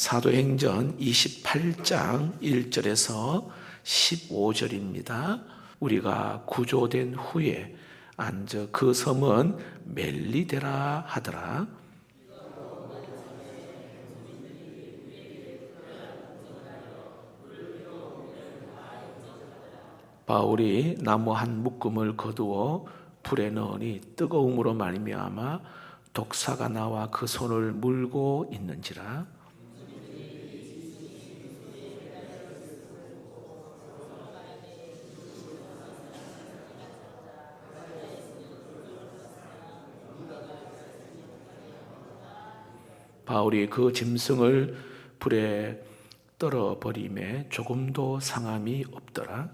사도행전 28장 1절에서 15절입니다. 우리가 구조된 후에 앉아 그 섬은 멜리데라 하더라. 바울이 나무 한 묶음을 거두어 불에 넣으니 뜨거움으로 말미암아 독사가 나와 그 손을 물고 있는지라. 바울이 그 짐승을 불에 떨어버림에 조금도 상함이 없더라.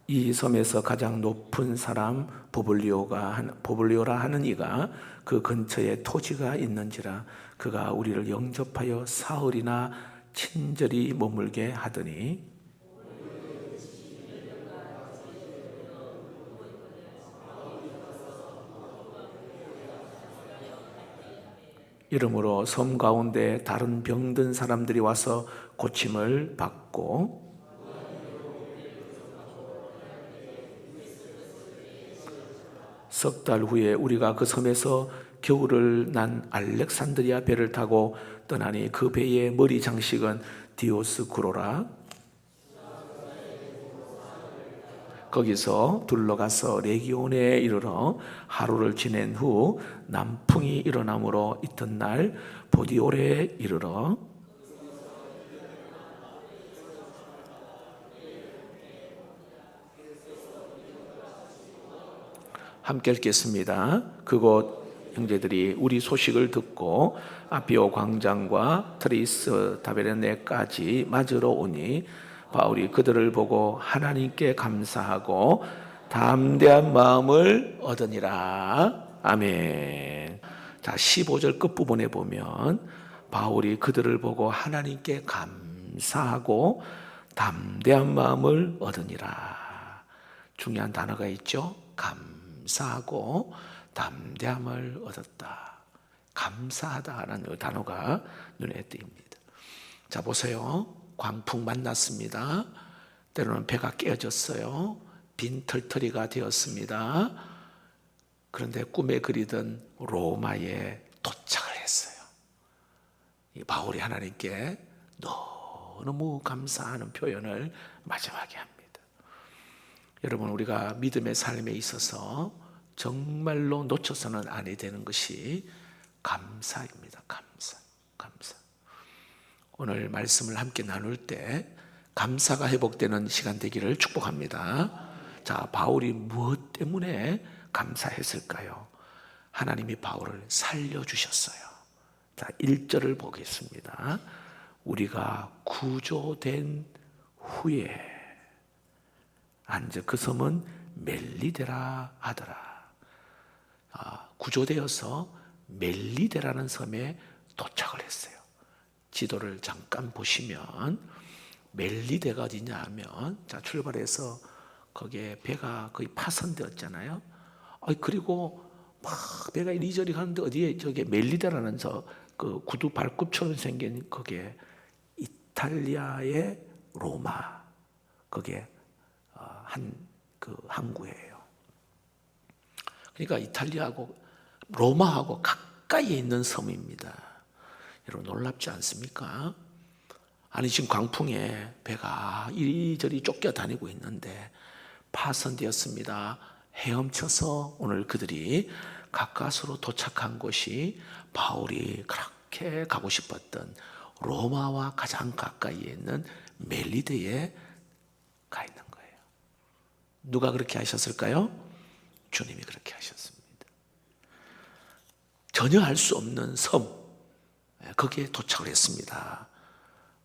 이 섬에서 가장 높은 사람 보블리오라 하는 이가 그 근처에 토지가 있는지라. 그가 우리를 영접하여 사흘이나 친절히 머물게 하더니 이러므로 섬 가운데 다른 병든 사람들이 와서 고침을 받고 석 달 후에 우리가 그 섬에서 겨울을 난 알렉산드리아 배를 타고 떠나니 그 배의 머리 장식은 디오스쿠로라. 거기서 둘러가서 레기온에 이르러 하루를 지낸 후 남풍이 일어나므로 이튿날 보디올에 이르러 함께 읽겠습니다. 그곳 형제들이 우리 소식을 듣고 아피오 광장과 트리스 다베르네까지 맞으러 오니 바울이 그들을 보고 하나님께 감사하고 담대한 마음을 얻으니라. 아멘. 자, 15절 끝부분에 보면 바울이 그들을 보고 하나님께 감사하고 담대한 마음을 얻으니라. 중요한 단어가 있죠. 감사하고 담대함을 얻었다. 감사하다라는 단어가 눈에 띕니다. 자, 보세요. 광풍 만났습니다. 때로는 배가 깨어졌어요. 빈털터리가 되었습니다. 그런데 꿈에 그리던 로마에 도착을 했어요. 이 바울이 하나님께 너무 감사하는 표현을 마지막에 합니다. 여러분, 우리가 믿음의 삶에 있어서 정말로 놓쳐서는 안 되는 것이 감사입니다. 감사. 오늘 말씀을 함께 나눌 때 감사가 회복되는 시간 되기를 축복합니다. 자, 바울이 무엇 때문에 감사했을까요? 하나님이 바울을 살려주셨어요. 자, 1절을 보겠습니다. 우리가 구조된 후에 앉아 그 섬은 멜리데라 하더라. 구조되어서 멜리데라는 섬에 도착을 했어요. 지도를 잠깐 보시면 멜리데가 어디냐 하면, 자, 출발해서 거기에 배가 거의 파손되었잖아요. 그리고 막 배가 이리저리 가는데 어디에 저게 멜리데라는 그 구두 발굽처럼 생긴 거기에 이탈리아의 로마, 거기에 한 그 항구예요. 그러니까 이탈리아하고 로마하고 가까이에 있는 섬입니다. 여러분, 놀랍지 않습니까? 아니, 지금 광풍에 배가 이리저리 쫓겨다니고 있는데 파손되었습니다. 헤엄쳐서 오늘 그들이 가까스로 도착한 곳이 바울이 그렇게 가고 싶었던 로마와 가장 가까이에 있는 멜리데에 가 있는 거예요. 누가 그렇게 하셨을까요? 주님이 그렇게 하셨습니다. 전혀 알 수 없는 섬, 거기에 도착을 했습니다.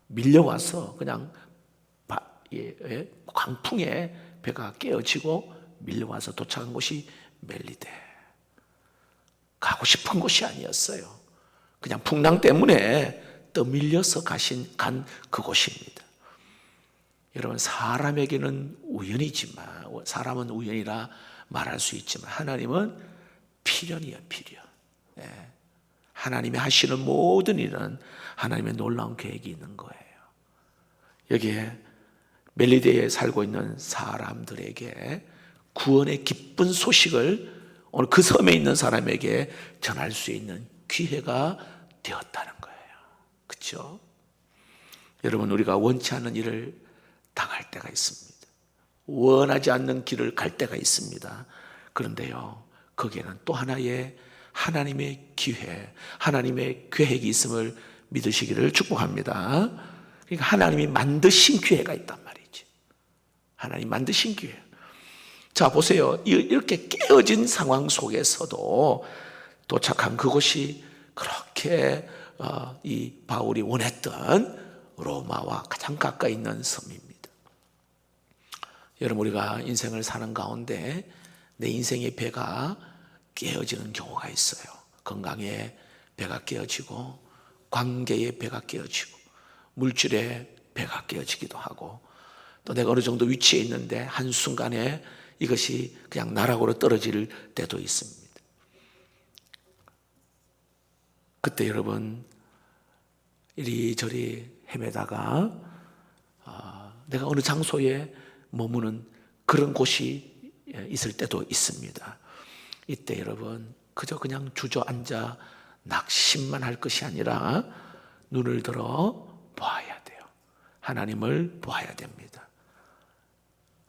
밀려와서 그냥 광풍에 배가 깨어지고 밀려와서 도착한 곳이 멜리데. 가고 싶은 곳이 아니었어요. 그냥 풍랑 때문에 떠밀려서 간 그곳입니다. 여러분, 사람에게는 우연이지만, 사람은 우연이라 말할 수 있지만 하나님은 필연이에요, 필연. 예. 하나님이 하시는 모든 일은 하나님의 놀라운 계획이 있는 거예요. 여기에 멜리데에 살고 있는 사람들에게 구원의 기쁜 소식을 오늘 그 섬에 있는 사람에게 전할 수 있는 기회가 되었다는 거예요. 그렇죠? 여러분, 우리가 원치 않는 일을 당할 때가 있습니다. 원하지 않는 길을 갈 때가 있습니다. 그런데요, 거기에는 또 하나의 하나님의 기회, 하나님의 계획이 있음을 믿으시기를 축복합니다. 그러니까 하나님이 만드신 기회가 있단 말이죠. 하나님 만드신 기회. 자, 보세요. 이렇게 깨어진 상황 속에서도 도착한 그곳이 그렇게 이 바울이 원했던 로마와 가장 가까이 있는 섬입니다. 여러분, 우리가 인생을 사는 가운데 내 인생의 배가 깨어지는 경우가 있어요. 건강에 배가 깨어지고, 관계의 배가 깨어지고, 물질의 배가 깨어지기도 하고, 또 내가 어느 정도 위치에 있는데 한순간에 이것이 그냥 나락으로 떨어질 때도 있습니다. 그때 여러분, 이리저리 헤매다가 내가 어느 장소에 머무는 그런 곳이 있을 때도 있습니다. 이때 여러분, 그저 그냥 주저앉아 낙심만 할 것이 아니라 눈을 들어 보아야 돼요. 하나님을 보아야 됩니다.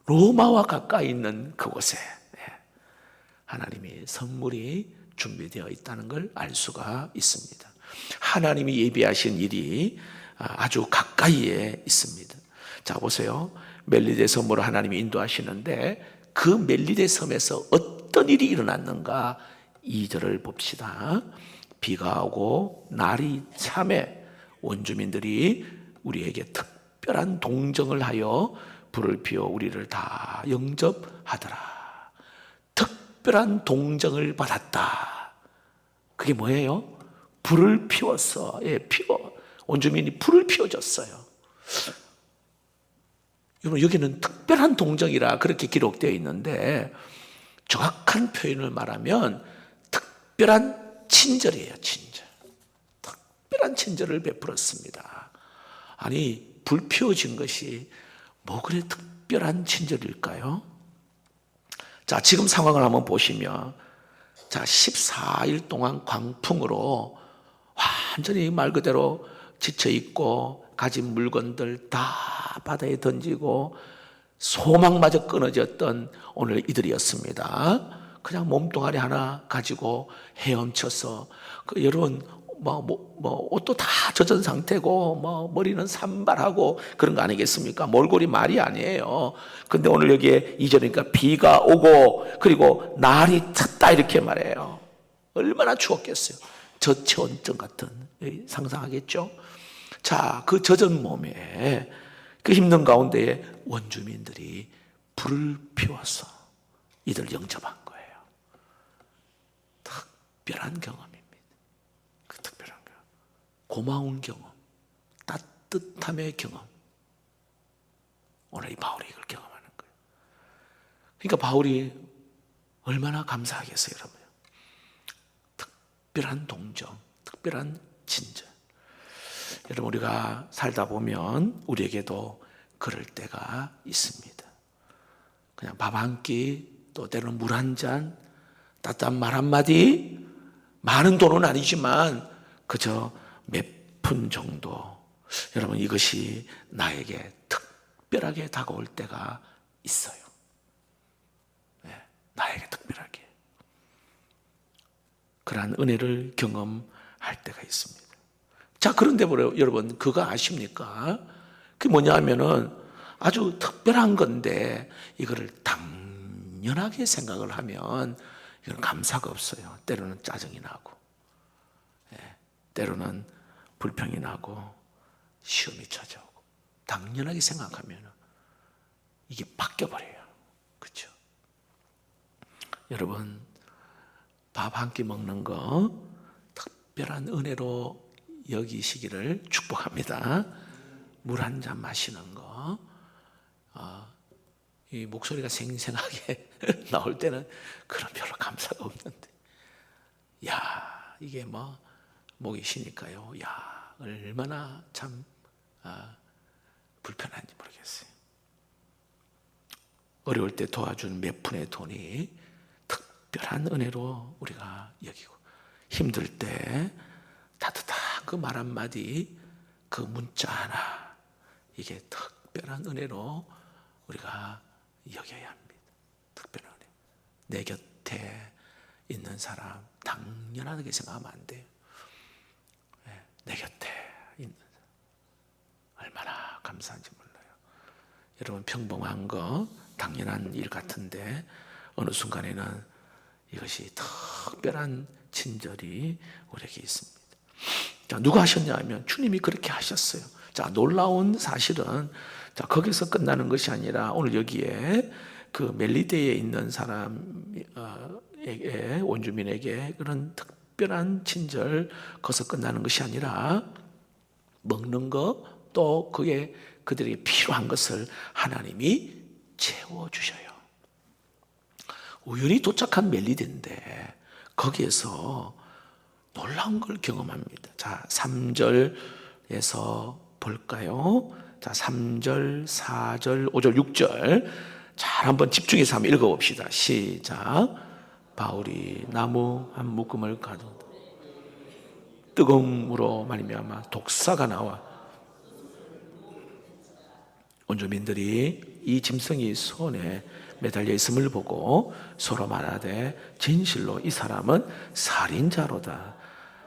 로마와 가까이 있는 그곳에 하나님의 선물이 준비되어 있다는 걸 알 수가 있습니다. 하나님이 예비하신 일이 아주 가까이에 있습니다. 자, 보세요. 멜리데 섬으로 하나님이 인도하시는데 그 멜리데 섬에서 어떤 일이 일어났는가 2절을 봅시다. 비가 오고 날이 참해 원주민들이 우리에게 특별한 동정을 하여 불을 피워 우리를 다 영접하더라. 특별한 동정을 받았다. 그게 뭐예요? 불을 피웠어. 원주민이 불을 피워줬어요. 여러분, 여기는 특별한 동정이라 그렇게 기록되어 있는데 정확한 표현을 말하면 특별한 친절이에요. 친절. 특별한 친절을 베풀었습니다. 아니, 불 피워진 것이 뭐 그래 특별한 친절일까요? 자, 지금 상황을 한번 보시면, 자, 14일 동안 광풍으로 완전히 말 그대로 지쳐있고 가진 물건들 다 바다에 던지고 소망마저 끊어졌던 오늘 이들이었습니다. 그냥 몸뚱아리 하나 가지고 헤엄쳐서 여러분 옷도 다 젖은 상태고 머리는 산발하고 그런 거 아니겠습니까? 몰골이 말이 아니에요. 근데 오늘 여기에 2절이니까 비가 오고 그리고 날이 찼다 이렇게 말해요. 얼마나 추웠겠어요. 저체온증 같은, 상상하겠죠? 자, 그 젖은 몸에 그 힘든 가운데에 원주민들이 불을 피워서 이들 영접한 거예요. 특별한 경험입니다. 그 특별한 경험, 고마운 경험, 따뜻함의 경험. 오늘 이 바울이 이걸 경험하는 거예요. 그러니까 바울이 얼마나 감사하겠어요, 여러분. 특별한 동정, 특별한 친절. 여러분, 우리가 살다 보면 우리에게도 그럴 때가 있습니다. 그냥 밥 한 끼, 또 때로는 물 한 잔, 따뜻한 말 한마디, 많은 돈은 아니지만 그저 몇 푼 정도. 여러분, 이것이 나에게 특별하게 다가올 때가 있어요. 네, 나에게 특별하게. 그러한 은혜를 경험할 때가 있습니다. 자, 그런데 여러분, 그거 아십니까? 그게 뭐냐 하면은 아주 특별한 건데 이거를 당연하게 생각을 하면 이건 감사가 없어요. 때로는 짜증이 나고, 때로는 불평이 나고, 시험이 찾아오고. 당연하게 생각하면 이게 바뀌어버려요. 그렇죠? 여러분, 밥 한 끼 먹는 거 특별한 은혜로 여기시기를 축복합니다. 물 한 잔 마시는 거, 이 목소리가 생생하게 나올 때는 그런 별로 감사가 없는데, 야, 이게 뭐 목이 쉬니까요, 야, 얼마나 참 불편한지 모르겠어요. 어려울 때 도와준 몇 푼의 돈이 특별한 은혜로 우리가 여기고, 힘들 때 따뜻한 그 말 한마디, 그 문자 하나, 이게 특별한 은혜로 우리가 여겨야 합니다. 특별한 은혜. 내 곁에 있는 사람 당연하게 생각하면 안 돼요. 내 곁에 있는 사람 얼마나 감사한지 몰라요. 여러분, 평범한 거 당연한 일 같은데 어느 순간에는 이것이 특별한 친절이 우리에게 있습니다. 자, 누가 하셨냐 하면 주님이 그렇게 하셨어요. 자, 놀라운 사실은, 자, 거기서 끝나는 것이 아니라 오늘 여기에 그 멜리데에 있는 사람에게, 원주민에게 그런 특별한 친절, 거기서 끝나는 것이 아니라 먹는 거, 또 그게 그들에게 필요한 것을 하나님이 채워주셔요. 우연히 도착한 멜리데인데 거기에서 놀라운 걸 경험합니다. 자, 3절에서 볼까요? 자, 3절, 4절, 5절, 6절. 잘 한번 집중해서 한번 읽어봅시다. 시작. 바울이 나무 한 묶음을 가두어 뜨거움으로 말미암아 독사가 나와 원주민들이 이 짐승이 손에 매달려 있음을 보고 서로 말하되 진실로 이 사람은 살인자로다.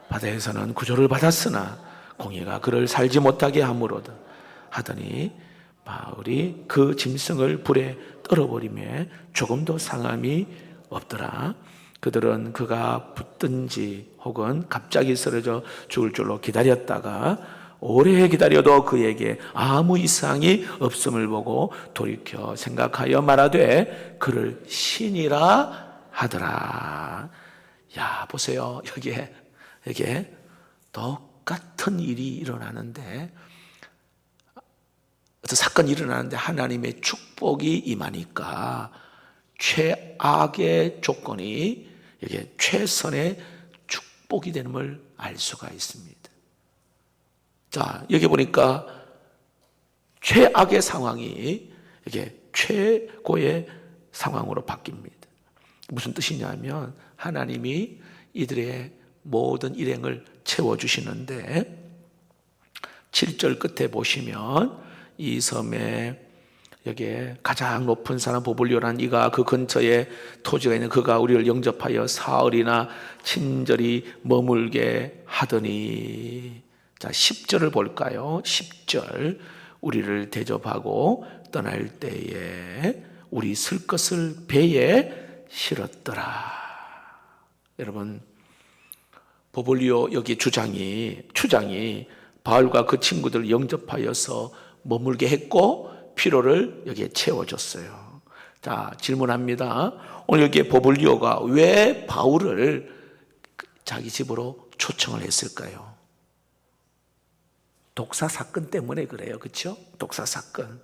바다에서는 구조를 받았으나 공의가 그를 살지 못하게 함으로다 하더니 바울이 그 짐승을 불에 떨어버리며 조금도 상함이 없더라. 그들은 그가 붙든지 혹은 갑자기 쓰러져 죽을 줄로 기다렸다가 오래 기다려도 그에게 아무 이상이 없음을 보고 돌이켜 생각하여 말하되 그를 신이라 하더라. 야, 보세요. 여기에 똑같은 일이 일어나는데, 어떤 사건이 일어나는데 하나님의 축복이 임하니까 최악의 조건이 이게 최선의 축복이 되는 걸 알 수가 있습니다. 자, 여기 보니까 최악의 상황이 이게 최고의 상황으로 바뀝니다. 무슨 뜻이냐면 하나님이 이들의 모든 일행을 채워주시는데, 7절 끝에 보시면 이 섬에 여기에 가장 높은 사람 보블리오란 이가 그 근처에 토지가 있는 그가 우리를 영접하여 사흘이나 친절히 머물게 하더니, 자, 10절을 볼까요? 10절. 우리를 대접하고 떠날 때에 우리 쓸 것을 배에 실었더라. 여러분, 보블리오 여기 추장이 바울과 그 친구들을 영접하여서 머물게 했고 필요를 여기에 채워줬어요. 자, 질문합니다. 오늘 여기에 보블리오가 왜 바울을 자기 집으로 초청을 했을까요? 독사 사건 때문에 그래요. 그렇죠? 독사 사건.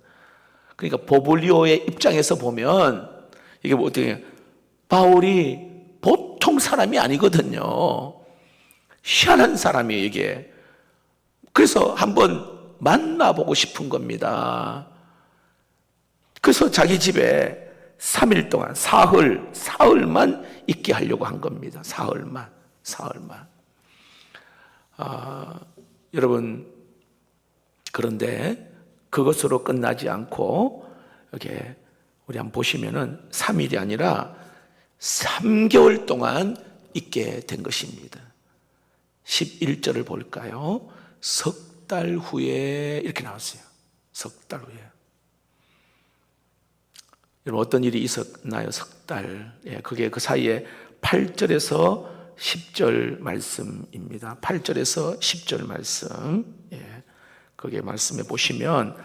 그러니까 보블리오의 입장에서 보면 이게 뭐 어떻게, 바울이 보통 사람이 아니거든요. 희한한 사람이에요, 이게. 그래서 한번 만나보고 싶은 겁니다. 그래서 자기 집에 3일 동안 사흘만 있게 하려고 한 겁니다. 사흘만. 여러분, 그런데 그것으로 끝나지 않고 여기 우리 한번 보시면은 3일이 아니라 3개월 동안 있게 된 것입니다. 11절을 볼까요? 석 달 후에 이렇게 나왔어요. 석 달 후에. 여러분, 어떤 일이 있었나요? 석 달. 예, 그게 그 사이에 8절에서 10절 말씀입니다. 8절에서 10절 말씀. 예, 거기에 말씀해 보시면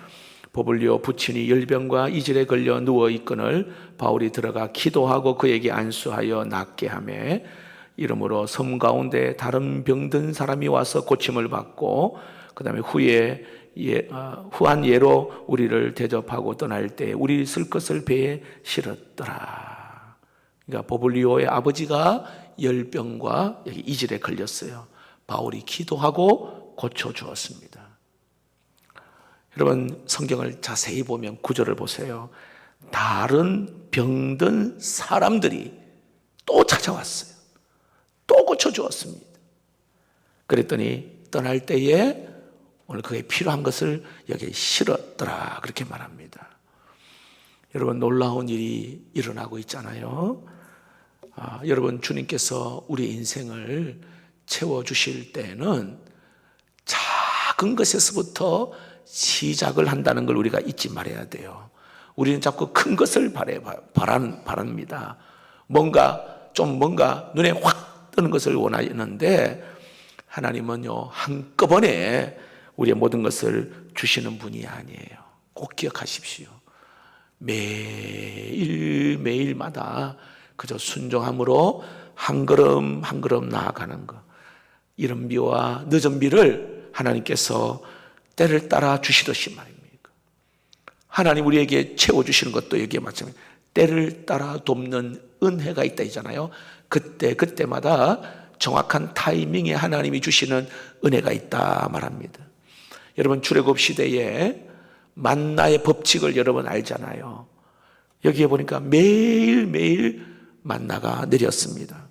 보블리오 부친이 열병과 이질에 걸려 누워 있거늘 바울이 들어가 기도하고 그에게 안수하여 낫게 하매 이름으로 섬 가운데 다른 병든 사람이 와서 고침을 받고 그 다음에 후한 예로 우리를 대접하고 떠날 때 우리 쓸 것을 배에 실었더라. 그러니까 보블리오의 아버지가 열병과 여기 이질에 걸렸어요. 바울이 기도하고 고쳐주었습니다. 여러분 성경을 자세히 보면 구절을 보세요. 다른 병든 사람들이 또 찾아왔어요. 또 고쳐주었습니다. 그랬더니 떠날 때에 오늘 그게 필요한 것을 여기에 실었더라 그렇게 말합니다. 여러분 놀라운 일이 일어나고 있잖아요. 여러분 주님께서 우리 인생을 채워주실 때는 작은 것에서부터 시작을 한다는 걸 우리가 잊지 말아야 돼요. 우리는 자꾸 큰 것을 바랍니다. 뭔가 눈에 확 뜨는 것을 원하는데 하나님은요 한꺼번에 우리의 모든 것을 주시는 분이 아니에요. 꼭 기억하십시오. 매일마다 그저 순종함으로 한 걸음 한 걸음 나아가는 것. 이른 비와 늦은 비를 하나님께서 때를 따라 주시듯이 말입니다. 하나님 우리에게 채워주시는 것도 여기에 마찬가지입니다. 때를 따라 돕는 은혜가 있다 있잖아요. 그때마다 정확한 타이밍에 하나님이 주시는 은혜가 있다 말합니다. 여러분 출애굽 시대에 만나의 법칙을 여러분 알잖아요. 여기에 보니까 매일매일 만나가 내렸습니다.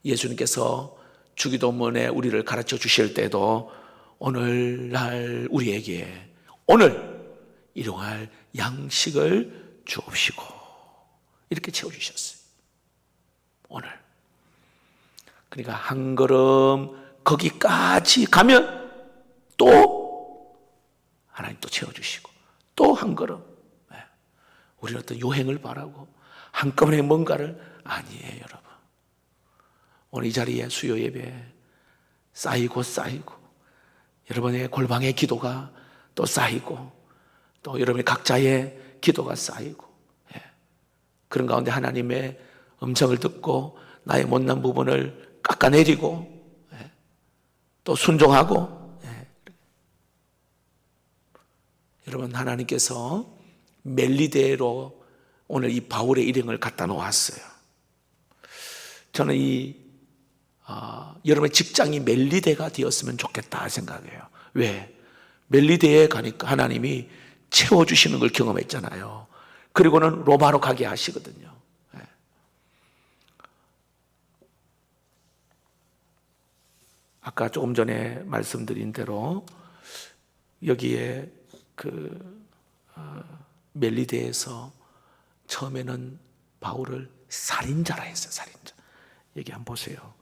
예수님께서 주기도문에 우리를 가르쳐 주실 때도 오늘날 우리에게 오늘 일용할 양식을 주옵시고 이렇게 채워주셨어요. 오늘. 그러니까 한 걸음 거기까지 가면 또 하나님 또 채워주시고 또 한 걸음. 우리는 어떤 요행을 바라고 한꺼번에 뭔가를 아니에요 여러분. 오늘 이 자리에 수요 예배 쌓이고 여러분의 골방의 기도가 또 쌓이고 또 여러분의 각자의 기도가 쌓이고 그런 가운데 하나님의 음성을 듣고 나의 못난 부분을 깎아내리고 또 순종하고 여러분 하나님께서 멜리데로 오늘 이 바울의 일행을 갖다 놓았어요. 저는 여러분의 직장이 멜리데가 되었으면 좋겠다 생각해요. 왜? 멜리데에 가니까 하나님이 채워주시는 걸 경험했잖아요. 그리고는 로마로 가게 하시거든요. 아까 조금 전에 말씀드린 대로 여기에 멜리데에서 처음에는 바울을 살인자라 했어요. 살인자. 여기 한번 보세요.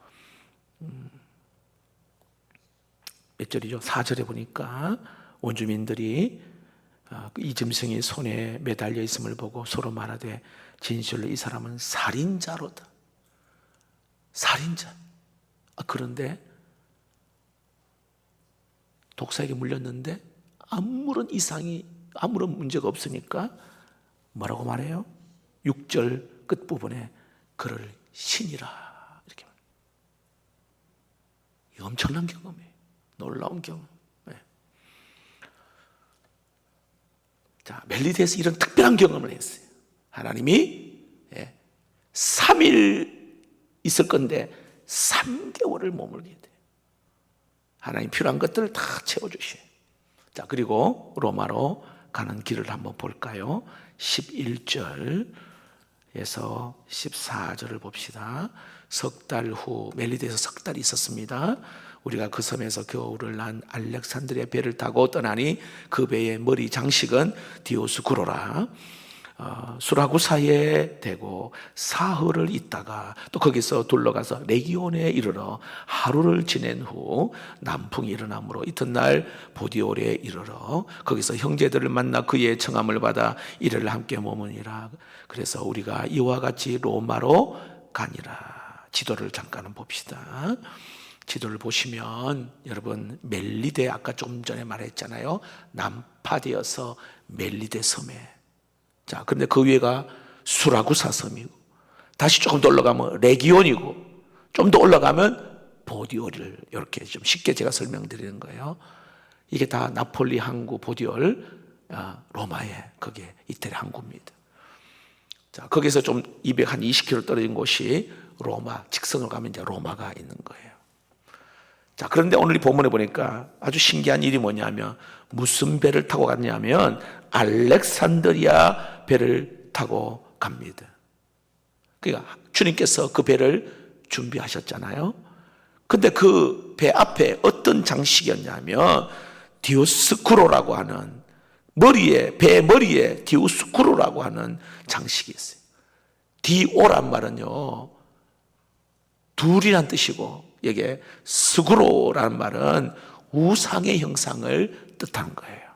몇 절이죠? 4절에 보니까 원주민들이 이 짐승이 손에 매달려 있음을 보고 서로 말하되 진실로 이 사람은 살인자로다. 살인자. 그런데 독사에게 물렸는데 아무런 문제가 없으니까 뭐라고 말해요? 6절 끝부분에 그를 신이라 이렇게 말해요. 이 엄청난 경험이에요. 놀라운 경험. 자, 멜리데에서 이런 특별한 경험을 했어요. 하나님이 3일 있을 건데 3개월을 머물게 돼요. 하나님 필요한 것들을 다 채워주셔요. 자, 그리고 로마로 가는 길을 한번 볼까요? 11절에서 14절을 봅시다. 석 달 후 멜리데에서 석 달이 있었습니다. 우리가 그 섬에서 겨울을 난 알렉산드리아 배를 타고 떠나니 그 배의 머리 장식은 디오스쿠로라 수라구사에 대고 사흘을 있다가 또 거기서 둘러가서 레기온에 이르러 하루를 지낸 후 남풍이 일어나므로 이튿날 보디올에 이르러 거기서 형제들을 만나 그의 청함을 받아 이를 함께 머무니라. 그래서 우리가 이와 같이 로마로 가니라. 지도를 잠깐 봅시다. 지도를 보시면 여러분 멜리데 아까 좀 전에 말했잖아요. 남파되어서 멜리데 섬에 자, 그런데 그 위에가 수라구사 섬이고 다시 조금 더 올라가면 레기온이고 좀 더 올라가면 보디올을 이렇게 좀 쉽게 제가 설명드리는 거예요. 이게 다 나폴리 항구 보디올, 로마의 거기에 이태리 항구입니다. 자, 거기서 좀 220km 떨어진 곳이 로마, 직선으로 가면 이제 로마가 있는 거예요. 자, 그런데 오늘 이 본문에 보니까 아주 신기한 일이 뭐냐면 무슨 배를 타고 갔냐면 알렉산드리아 배를 타고 갑니다. 그러니까 주님께서 그 배를 준비하셨잖아요. 근데 그 배 앞에 어떤 장식이었냐면 디오스쿠로라고 하는 배 머리에 디오스쿠로라고 하는 장식이 있어요. 디오란 말은요, 둘이란 뜻이고, 여기에 스구로라는 말은 우상의 형상을 뜻하는 거예요.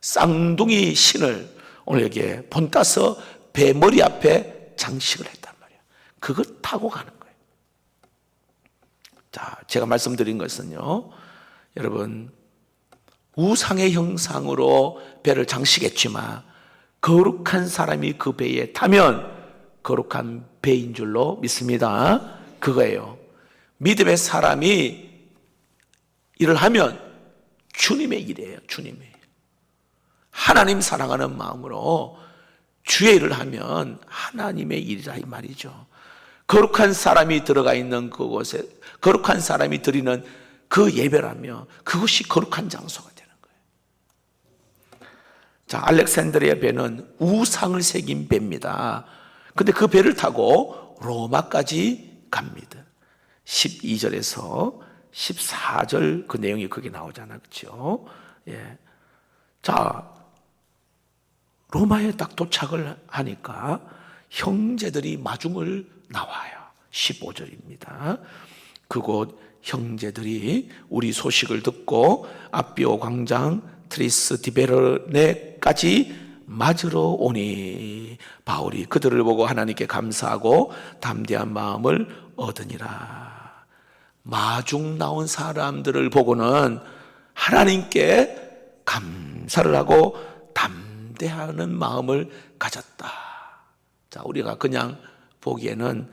쌍둥이 신을 오늘 여기에 본따서 배 머리 앞에 장식을 했단 말이에요. 그걸 타고 가는 거예요. 자, 제가 말씀드린 것은요, 여러분, 우상의 형상으로 배를 장식했지만 거룩한 사람이 그 배에 타면 거룩한 배인 줄로 믿습니다. 그거예요. 믿음의 사람이 일을 하면 주님의 일이에요. 주님의. 하나님 사랑하는 마음으로 주의 일을 하면 하나님의 일이라 이 말이죠. 거룩한 사람이 들어가 있는 그곳에 거룩한 사람이 드리는 그 예배라며 그것이 거룩한 장소가 되는 거예요. 자, 알렉산드리아 배는 우상을 새긴 배입니다. 근데 그 배를 타고 로마까지 갑니다. 12절에서 14절 그 내용이 거기 나오잖아요. 그렇죠? 예. 자, 로마에 딱 도착을 하니까 형제들이 마중을 나와요. 15절입니다. 그곳 형제들이 우리 소식을 듣고 아비오 광장 트리스 디베르네까지 맞으러 오니 바울이 그들을 보고 하나님께 감사하고 담대한 마음을 얻으니라. 마중 나온 사람들을 보고는 하나님께 감사를 하고 담대하는 마음을 가졌다. 자, 우리가 그냥 보기에는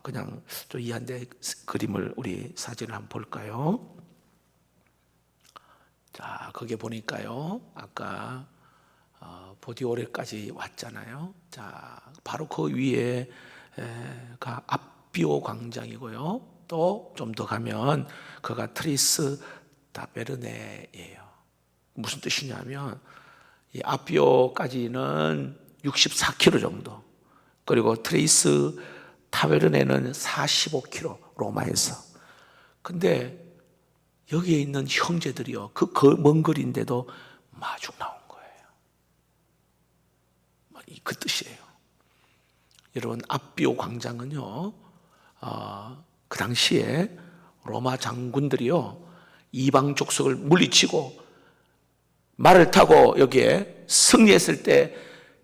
그냥 좀 이해한데 그림을 우리 사진을 한번 볼까요? 자, 거기에 보니까요, 아까 보디오레까지 왔잖아요. 자, 바로 그 위에가 아비오 광장이고요. 또 좀 더 가면 그가 트리스 다베르네예요. 무슨 뜻이냐면 이 아비오까지는 64km 정도, 그리고 트리스 타베르네는 45km 로마에서. 근데 여기에 있는 형제들이요, 그 먼 거리인데도 마중 나온 거예요. 그 뜻이에요. 여러분, 아비오 광장은요, 그 당시에 로마 장군들이요, 이방 족속을 물리치고 말을 타고 여기에 승리했을 때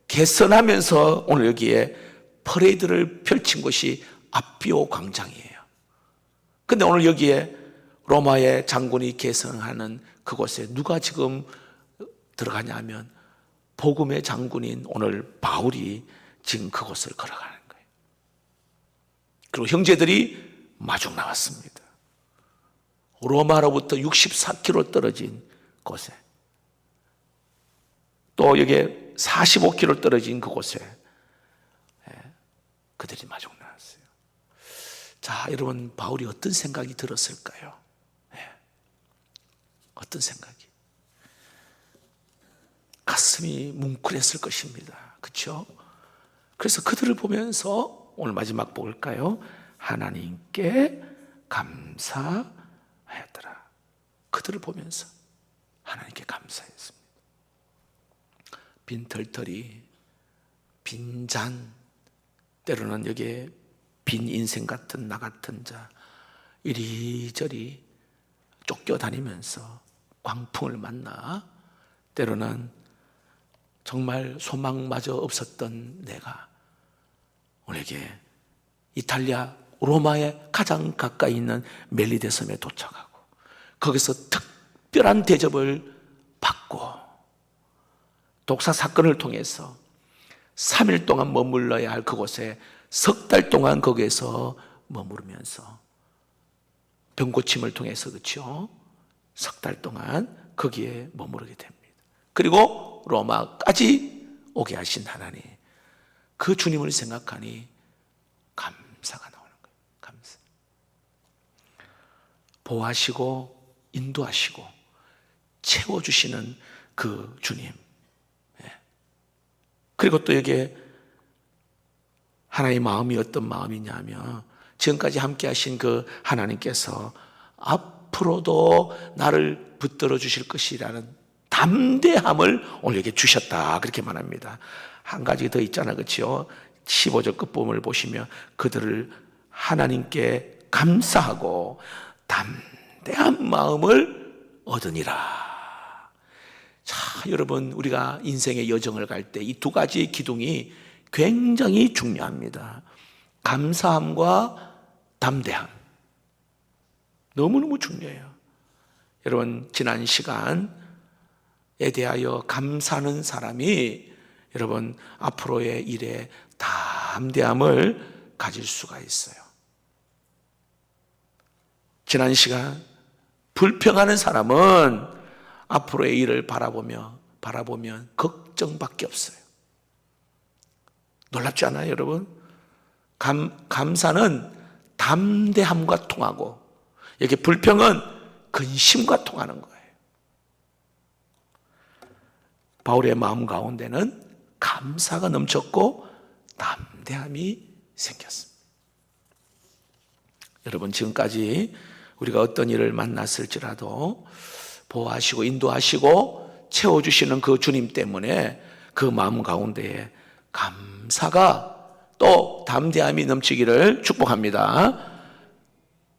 개선하면서 오늘 여기에 퍼레이드를 펼친 곳이 아비오 광장이에요. 근데 오늘 여기에 로마의 장군이 개선하는 그곳에 누가 지금 들어가냐 하면 복음의 장군인 오늘 바울이 지금 그곳을 걸어가는 거예요. 그리고 형제들이 마중 나왔습니다. 로마로부터 64km 떨어진 곳에, 또 여기에 45km 떨어진 그곳에 그들이 마중 나왔어요. 자, 여러분, 바울이 어떤 생각이 들었을까요? 어떤 생각이? 가슴이 뭉클했을 것입니다. 그렇죠? 그래서 그들을 보면서 오늘 마지막 볼까요? 하나님께 감사하였더라. 그들을 보면서 하나님께 감사했습니다. 빈털터리, 빈잔, 때로는 여기에 빈 인생 같은 나 같은 자, 이리저리 쫓겨다니면서 광풍을 만나 때로는 정말 소망마저 없었던 내가 오늘에게 이탈리아 로마에 가장 가까이 있는 멜리데 섬에 도착하고 거기서 특별한 대접을 받고 독사 사건을 통해서 3일 동안 머물러야 할 그곳에 석 달 동안 거기에서 머무르면서 병고침을 통해서 그렇죠? 석 달 동안 거기에 머무르게 됩니다. 그리고 로마까지 오게 하신 하나님, 그 주님을 생각하니 감사가 나오는 거예요. 감사. 보호하시고 인도하시고 채워주시는 그 주님. 그리고 또 여기에 하나님의 마음이 어떤 마음이냐면, 지금까지 함께 하신 그 하나님께서 앞으로도 나를 붙들어 주실 것이라는 담대함을 오늘에게 주셨다, 그렇게 말합니다. 한 가지 더 있잖아요, 그렇죠? 15절 끝부분을 보시면 그들을 하나님께 감사하고 담대한 마음을 얻으니라. 자, 여러분, 우리가 인생의 여정을 갈 때 이 두 가지 기둥이 굉장히 중요합니다. 감사함과 담대함, 너무너무 중요해요. 여러분, 지난 시간에 대하여 감사하는 사람이 여러분 앞으로의 일에 담대함을 가질 수가 있어요. 지난 시간 불평하는 사람은 앞으로의 일을 바라보면 걱정밖에 없어요. 놀랍지 않아요, 여러분? 감사는 담대함과 통하고, 여기 불평은 근심과 통하는 거예요. 바울의 마음 가운데는 감사가 넘쳤고 담대함이 생겼습니다. 여러분, 지금까지 우리가 어떤 일을 만났을지라도 보호하시고 인도하시고 채워주시는 그 주님 때문에 그 마음 가운데에 감사가 또 담대함이 넘치기를 축복합니다.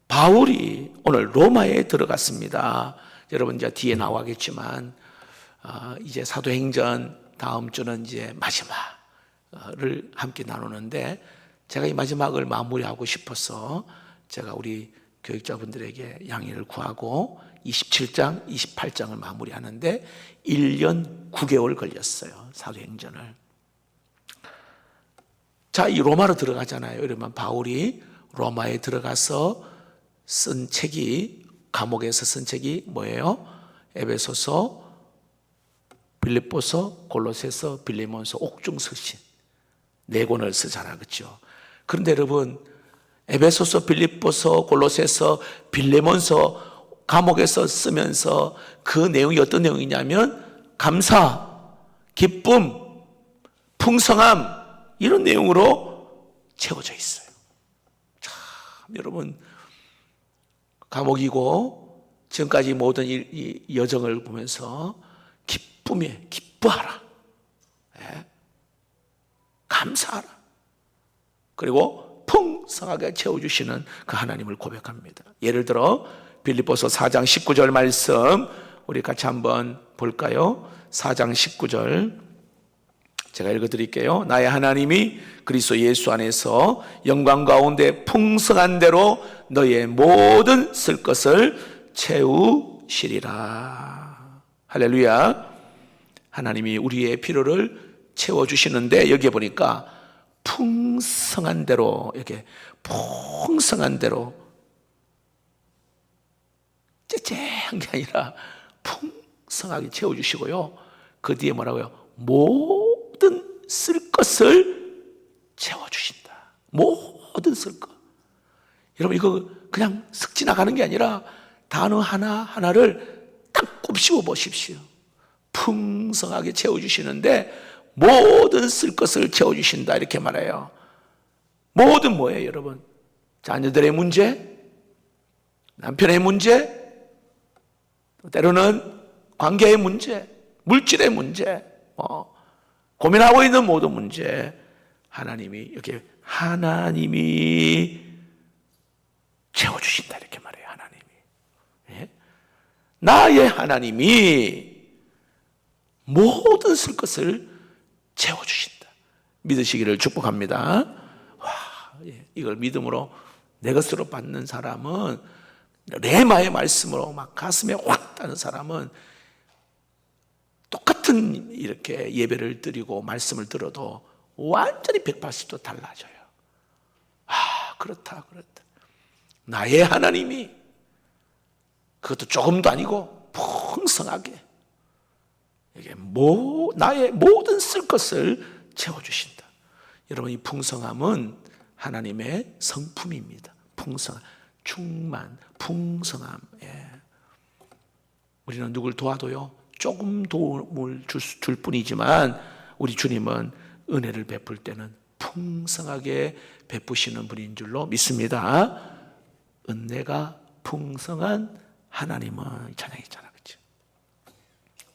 바울이 오늘 로마에 들어갔습니다. 여러분, 이제 뒤에 나와겠지만 이제 사도행전 다음 주는 이제 마지막을 함께 나누는데, 제가 이 마지막을 마무리하고 싶어서 제가 우리 교육자분들에게 양해를 구하고 27장, 28장을 마무리하는데 1년 9개월 걸렸어요, 사도행전을. 자, 이 로마로 들어가잖아요. 그러면 바울이 로마에 들어가서 쓴 책이, 감옥에서 쓴 책이 뭐예요? 에베소서, 빌립보서, 골로새서, 빌레몬서, 옥중서신, 4권을 쓰잖아요, 그렇죠? 그런데 여러분, 에베소서, 빌립보서, 골로새서, 빌레몬서 감옥에서 쓰면서 그 내용이 어떤 내용이냐면 감사, 기쁨, 풍성함, 이런 내용으로 채워져 있어요. 참, 여러분, 감옥이고 지금까지 모든 이 여정을 보면서 기쁨에 기뻐하라, 감사하라, 그리고 풍성하게 채워주시는 그 하나님을 고백합니다. 예를 들어 빌립보서 4장 19절 말씀 우리 같이 한번 볼까요? 4장 19절 제가 읽어드릴게요. 나의 하나님이 그리스도 예수 안에서 영광 가운데 풍성한 대로 너의 모든 쓸 것을 채우시리라. 할렐루야. 하나님이 우리의 필요를 채워주시는데, 여기에 보니까 풍성한 대로, 이렇게 풍성한 대로, 째째한 게 아니라 풍성하게 채워주시고요. 그 뒤에 뭐라고요? 모든 쓸 것을 채워주신다. 모든 쓸 것. 여러분, 이거 그냥 슥 지나가는 게 아니라 단어 하나하나를 딱 곱씹어 보십시오. 풍성하게 채워주시는데 모든 쓸 것을 채워주신다, 이렇게 말해요. 모든 뭐예요, 여러분? 자녀들의 문제, 남편의 문제, 때로는 관계의 문제, 물질의 문제, 고민하고 있는 모든 문제, 하나님이 이렇게 하나님이 채워주신다, 이렇게 말해요. 하나님이, 나의 하나님이 모든 쓸 것을 채워주신다. 믿으시기를 축복합니다. 와, 이걸 믿음으로 내 것으로 받는 사람은, 레마의 말씀으로 막 가슴에 확 따는 사람은 똑같은 이렇게 예배를 드리고 말씀을 들어도 완전히 180도 달라져요. 아, 그렇다. 나의 하나님이 그것도 조금도 아니고 풍성하게 이게 나의 모든 쓸 것을 채워주신다. 여러분, 이 풍성함은 하나님의 성품입니다. 충만, 풍성함. 우리는 누굴 도와도요, 조금 도움을 줄 뿐이지만 우리 주님은 은혜를 베풀 때는 풍성하게 베푸시는 분인 줄로 믿습니다. 은혜가 풍성한 하나님은 찬양이잖아, 그렇죠?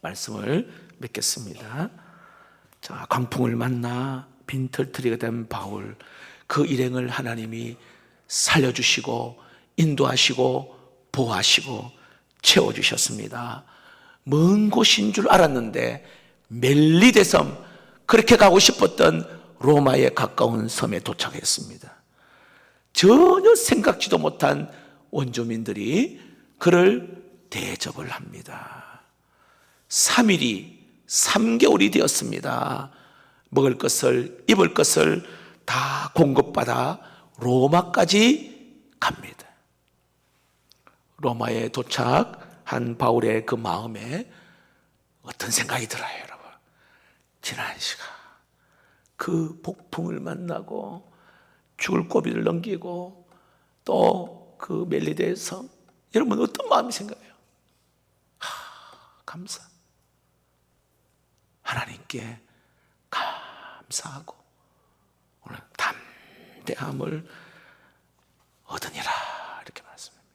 말씀을 맺겠습니다. 자, 광풍을 만나 빈털터리가 된 바울, 그 일행을 하나님이 살려주시고 인도하시고 보호하시고 채워주셨습니다. 먼 곳인 줄 알았는데 멜리데 섬, 그렇게 가고 싶었던 로마에 가까운 섬에 도착했습니다. 전혀 생각지도 못한 원주민들이 그를 대접을 합니다. 3일이 3개월이 되었습니다. 먹을 것을, 입을 것을 다 공급받아 로마까지 갑니다. 로마에 도착한 바울의 그 마음에 어떤 생각이 들어요, 여러분? 지난 시간 그 폭풍을 만나고 죽을 고비를 넘기고 또 그 멜리데 섬, 여러분 어떤 마음이 생겨요? 감사. 하나님께 감사하고 오늘 담대함을 얻으니라, 이렇게 말씀합니다.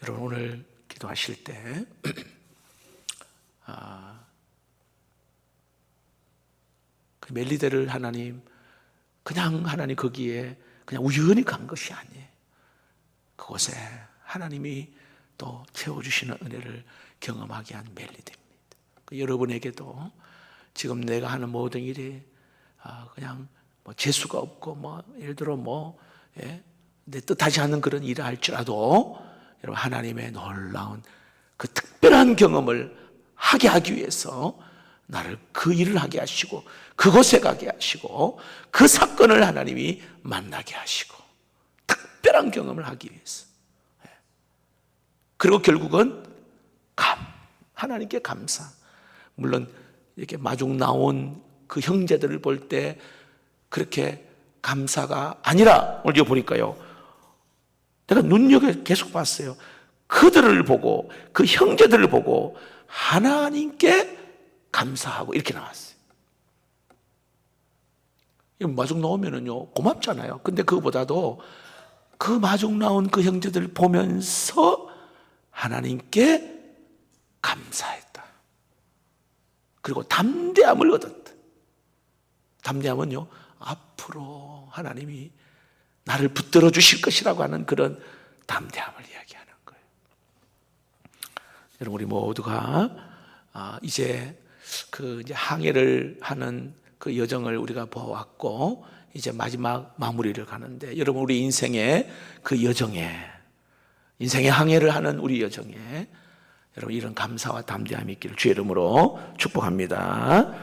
여러분, 오늘 기도하실 때 그 멜리데를 그냥 하나님 거기에 그냥 우연히 간 것이 아니에요. 그곳에 하나님이 또 채워주시는 은혜를 경험하게 한 멜리데입니다. 여러분에게도 지금 내가 하는 모든 일이 그냥 재수가 없고 예를 들어 내 뜻하지 않는 그런 일을 할지라도 여러분, 하나님의 놀라운 그 특별한 경험을 하게 하기 위해서 나를 그 일을 하게 하시고 그곳에 가게 하시고 그 사건을 하나님이 만나게 하시고 특별한 경험을 하기 위해서, 그리고 결국은 하나님께 감사. 물론 이렇게 마중 나온 그 형제들을 볼 때 그렇게 감사가 아니라, 오늘 보니까요, 내가 눈여겨 계속 봤어요. 그들을 보고, 그 형제들을 보고 하나님께 감사하고, 이렇게 나왔어요. 마중 나오면은요, 고맙잖아요. 근데 그거보다도 그 마중 나온 그 형제들을 보면서 하나님께 감사했다. 그리고 담대함을 얻었다. 담대함은요, 앞으로 하나님이 나를 붙들어 주실 것이라고 하는 그런 담대함을 이야기하는 거예요. 여러분, 우리 모두가 이제 이제 항해를 하는 그 여정을 우리가 보았고, 이제 마지막 마무리를 가는데, 여러분, 우리 인생의 그 여정에, 인생의 항해를 하는 우리 여정에 여러분, 이런 감사와 담대함이 있기를 주의 이름으로 축복합니다.